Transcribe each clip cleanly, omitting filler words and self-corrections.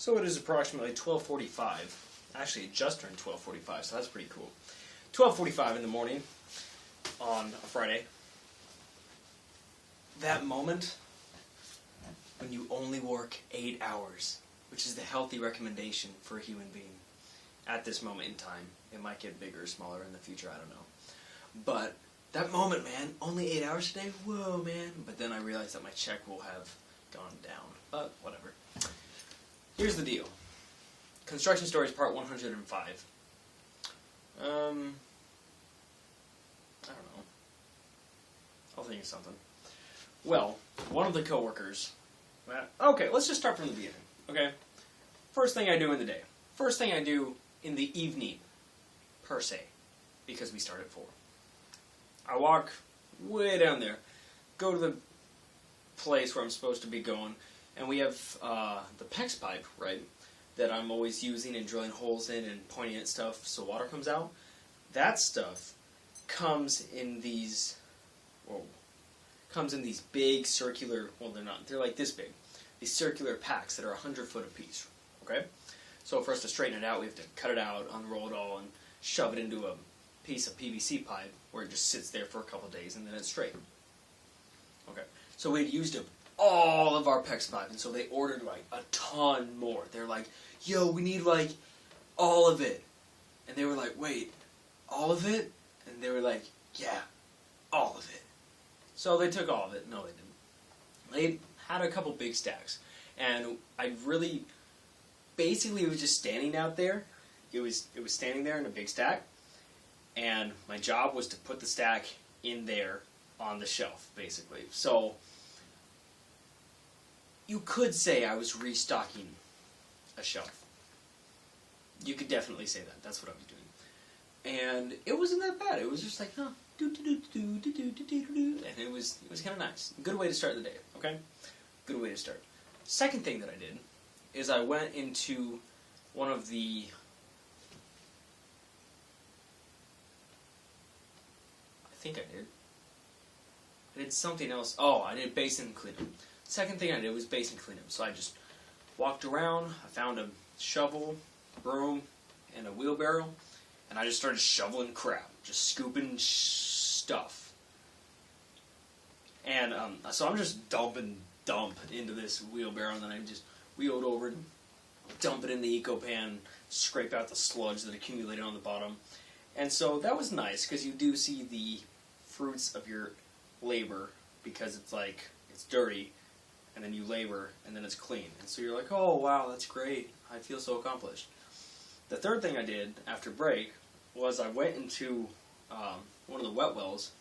So it is approximately 12:45. Actually, it just turned 12:45, so that's pretty cool. 12:45 in the morning on a Friday. That moment when you only work 8 hours, which is the healthy recommendation for a human being at this moment in time. It might get bigger or smaller in the future, I don't know. But that moment, man, only 8 hours a day, whoa, man. But then I realized that my check will have gone down. But whatever. Here's the deal. Construction Stories Part 105. I don't know. I'll think of something. Well, one of the coworkers... Okay, let's just start from the beginning, okay? First thing I do in the day. First thing I do in the evening, per se, because we start at 4. I walk way down there, go to the place where I'm supposed to be going, and we have the PEX pipe, right, that I'm always using and drilling holes in and pointing at stuff so water comes out. That stuff comes in these, big circular, well, they're like this big, these circular packs that are 100 foot apiece, okay? So for us to straighten it out, we have to cut it out, unroll it all, and shove it into a piece of PVC pipe where it just sits there for a couple days and then it's straight. Okay, so we'd used all of our PEX pipe, and so they ordered like a ton more. They're like, yo, we need like all of it. And they were like, wait, all of it? And they were like, yeah, all of it. So they took all of it. No, they didn't. They had a couple big stacks. And I really, basically it was just standing out there. It was standing there in a big stack. And my job was to put the stack in there on the shelf, basically. So you could say I was restocking a shelf. You could definitely say that. That's what I was doing. And it wasn't that bad. It was just like, huh, and it was kind of nice. Good way to start the day, okay? Good way to start. Second thing that I did is I went into one of the... I think I did. I did something else. Oh, I did basin cleanup. Second thing I did was basin cleanup. So I just walked around, I found a shovel, broom, and a wheelbarrow, and I just started shoveling crap, just scooping stuff. And so I'm just dump into this wheelbarrow, and then I just wheeled over and dump it in the eco pan, scrape out the sludge that accumulated on the bottom. And so that was nice, because you do see the fruits of your labor, because it's like, it's dirty, and then you labor, and then it's clean. And so you're like, oh, wow, that's great. I feel so accomplished. The third thing I did after break was I went into one of the wet wells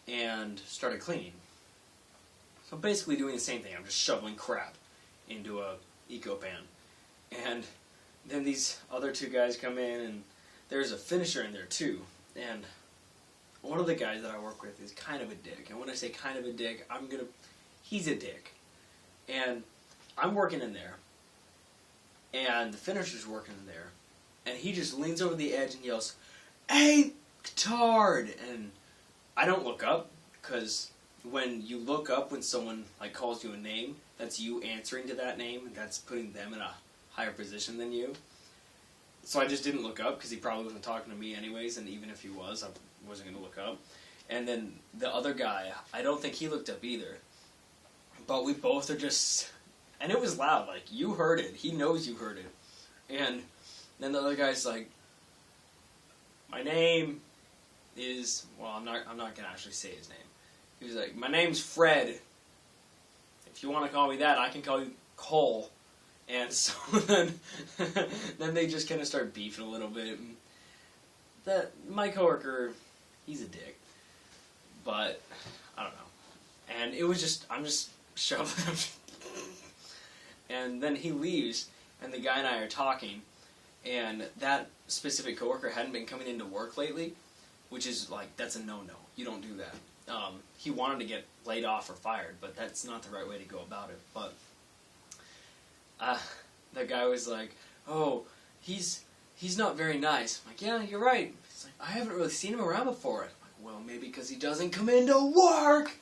and started cleaning. So basically doing the same thing. I'm just shoveling crap into a eco pan. And then these other two guys come in, and there's a finisher in there too. And one of the guys that I work with is kind of a dick. And when I say kind of a dick, he's a dick. And I'm working in there, and the finisher's working in there, and he just leans over the edge and yells, "Hey, Tard!" And I don't look up, because when you look up when someone like calls you a name, that's you answering to that name, and that's putting them in a higher position than you. So I just didn't look up, because he probably wasn't talking to me anyways, and even if he was, I wasn't going to look up. And then the other guy, I don't think he looked up either. But we both are just... And it was loud, like, you heard it. He knows you heard it. And then the other guy's like, my name is... Well, I'm not going to actually say his name. He was like, my name's Fred. If you want to call me that, I can call you Cole. And so then they just kind of start beefing a little bit. And my coworker, he's a dick. But, I don't know. And it was just, I'm just shoving him. And then he leaves, and the guy and I are talking. And that specific coworker hadn't been coming into work lately, which is like, that's a no-no. You don't do that. He wanted to get laid off or fired, but that's not the right way to go about it. But the guy was like, oh, he's not very nice. I'm like, yeah, you're right. He's like, I haven't really seen him around before. I'm like, well, maybe because he doesn't come into work,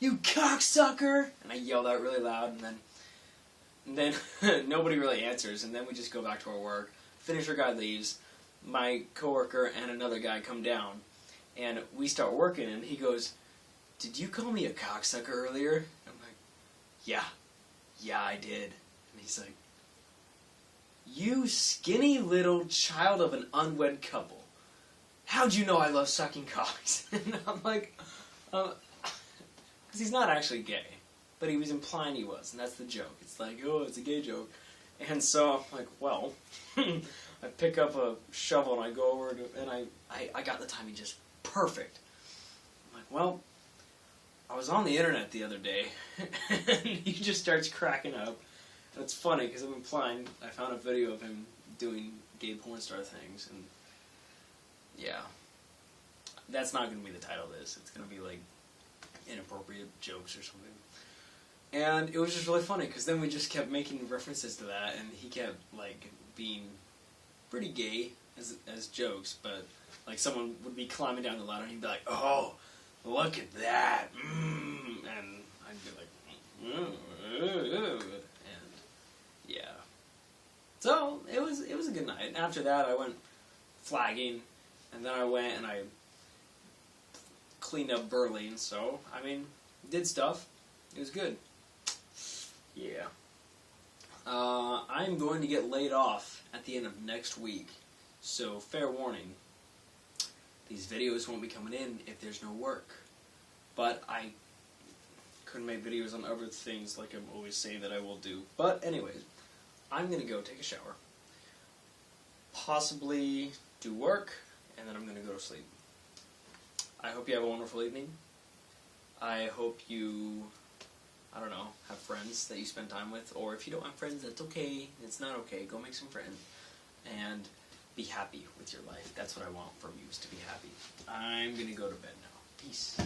you cocksucker. And I yelled out really loud, and then And then nobody really answers, and then we just go back to our work. Finisher guy leaves. My coworker and another guy come down, and we start working, and he goes, "Did you call me a cocksucker earlier?" I'm like, "Yeah, I did." And he's like, "You skinny little child of an unwed couple. How'd you know I love sucking cocks?" And I'm like, because he's not actually gay, but he was implying he was, and that's the joke. It's like, oh, it's a gay joke. And so I'm like, well, I pick up a shovel and I go over to, and I got the timing just perfect. I'm like, well, I was on the internet the other day, and he just starts cracking up. And it's funny because I'm implying I found a video of him doing gay porn star things, and yeah, that's not going to be the title of this. It's going to be like inappropriate jokes or something. And it was just really funny because then we just kept making references to that, and he kept like being pretty gay as jokes, but like someone would be climbing down the ladder and he'd be like, "Oh, look at that," and I'd be like, and yeah. So it was a good night. And after that, I went flagging, and then I went and I cleaned up Berlin. So I mean, did stuff. It was good. Yeah. I'm going to get laid off at the end of next week, so fair warning. These videos won't be coming in if there's no work. But I couldn't make videos on other things like I'm always saying that I will do. But anyways, I'm going to go take a shower, possibly do work, and then I'm going to go to sleep. I hope you have a wonderful evening. I hope you, I don't know, have friends that you spend time with, or if you don't have friends, that's okay. It's not okay. Go make some friends, and be happy with your life. That's what I want from you, is to be happy. I'm going to go to bed now. Peace.